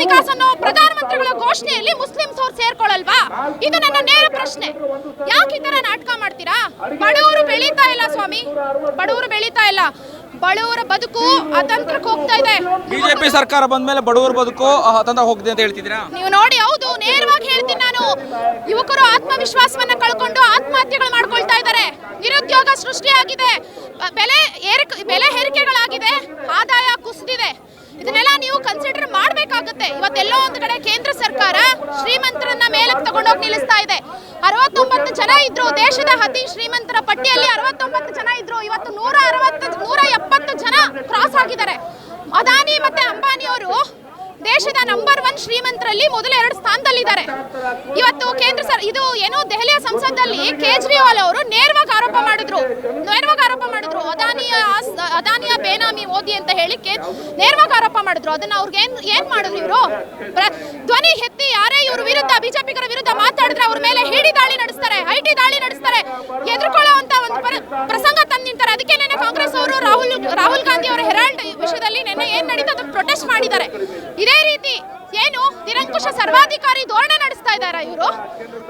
ವಿಕಾಸ್ ಅನ್ನೋ ಪ್ರಧಾನಮಂತ್ರಿಗಳ ಘೋಷಣೆಯಲ್ಲಿ ಮುಸ್ಲಿಮ್ಸ್ ಅವ್ರು ಸೇರ್ಕೊಳ್ಳಲ್ವಾ? ಇದು ನನ್ನ ನೇರ ಪ್ರಶ್ನೆ. ಯಾಕೆ ಈ ತರ ನಾಟಕ ಮಾಡ್ತೀರಾ? ಬಡವರು ಬೆಳೀತಾ ಇಲ್ಲ ಸ್ವಾಮಿ, ಬಡವರು ಬೆಳೀತಾ ಇಲ್ಲ. ಬಡವರ ಬದುಕು ಅತಂತ್ರಕ್ಕೆ ಹೋಗ್ತಾ ಇದೆ. ಬಿಜೆಪಿ ಸರ್ಕಾರ ಬಂದ್ಮೇಲೆ ಬಡವರ ಬದುಕು ಅತಂತ್ರ ಹೋಗ್ತಿದೆ ಅಂತ ಹೇಳ್ತಿದ್ದೀರಾ? ನೀವು ನೋಡಿ, ಹೌದು, ನೇರವಾಗಿ ಹೇಳ್ತೀನಿ ನಾನು. ಯುವಕರು ಆತ್ಮವಿಶ್ವಾಸವನ್ನ ಕಳ್ಕೊಂಡು ಆತ್ಮಹತ್ಯೆಗಳು ಮಾಡ್ಕೊಳ್ತಾ ಇದ್ದಾರೆ. ನಿರುದ್ಯೋಗ ಸೃಷ್ಟಿಯಾಗಿದೆ, ಬೆಲೆ ಏರಿಕೆಗಳಾಗಿದೆ, ಆದಾಯ ಕುಸಿದಿದೆ. ಇದನ್ನೆಲ್ಲ ನೀವು ಕನ್ಸಿಡರ್ ಮಾಡಬೇಕಾಗುತ್ತೆ. ಇವತ್ತೆಲ್ಲೋ ಒಂದು ಕಡೆ ಕೇಂದ್ರ ಸರ್ಕಾರ ಶ್ರೀಮಂತರನ್ನ ಮೇಲಕ್ಕೆ ತಗೊಂಡೋಗಿ ನಿಲ್ಲಿಸ್ತಾ ಇದೆ. 69 ಜನ ಇದ್ರು ದೇಶದ ಅತಿ ಶ್ರೀಮಂತರ ಪಟ್ಟಿಯಲ್ಲಿ, 69 ಜನ ಇದ್ರು. ಇವತ್ತು 170 ಜನ ಕ್ರಾಸ್ ಆಗಿದ್ದಾರೆ. ಅದಾನಿ ಮತ್ತೆ ಅಂಬಾನಿ ಅವರು ದೇಶದ ನಂಬರ್ 1 ಶ್ರೀಮಂತರಲ್ಲಿ ಮೊದಲ 2 ಸ್ಥಾನದಲ್ಲಿದ್ದಾರೆ. ಇವತ್ತು ಇದು ಏನೋ ದೆಹಲಿಯ ಸಂಸದಲ್ಲಿ ಕೇಜ್ರಿವಾಲ್ ಅವರು ನೇರವಾಗಿ ಆರೋಪ ಮಾಡಿದ್ರು. ಅದಾನಿಯ ಬೇನಾಮಿ ಮೋದಿ ಅಂತ ಹೇಳಿ ನೇರವಾಗಿ ಆರೋಪ ಮಾಡಿದ್ರು. ಅದನ್ನ ಅವ್ರಿಗೆ ಏನ್ ಮಾಡಿದ್ರು ಇವರು? ಧ್ವನಿ ಎತ್ತಿ ಯಾರೇ ಇವ್ರ ವಿರುದ್ಧ, ಬಿಜೆಪಿಗರ ವಿರುದ್ಧ ಮಾತಾಡಿದ್ರೆ ಅವ್ರ ಮೇಲೆ ಹಿಡಿ ದಾಳಿ ನಡೆಸ್ತಾರೆ, ಐಟಿ ದಾಳಿ ನಡೆಸ್ತಾರೆ, ಎದುರ್ಕೊಳ್ಳುವಂತ ಒಂದು ಪ್ರಸಂಗ ತಂದು ನಿಂತಾರೆ. ಅದಕ್ಕೆ ನೆನ್ನೆ ಕಾಂಗ್ರೆಸ್ ಅವರು ರಾಹುಲ್ ಗಾಂಧಿ ಅವರ ಹೆರಾಲ್ಡ್ ವಿಷಯದಲ್ಲಿ ನೆನ್ನೆ ಏನ್ ನಡೀತು ಅದನ್ನು ಪ್ರೊಟೆಸ್ಟ್ ಮಾಡಿದ್ದಾರೆ. ಇದೇ ರೀತಿ ಏನು ನಿರಂಕುಶ ಸರ್ವಾಧಿಕಾರಿ ಧೋರಣೆ ನಡೆಸ್ತಾ ಇದ್ದಾರೆ ಇವರು.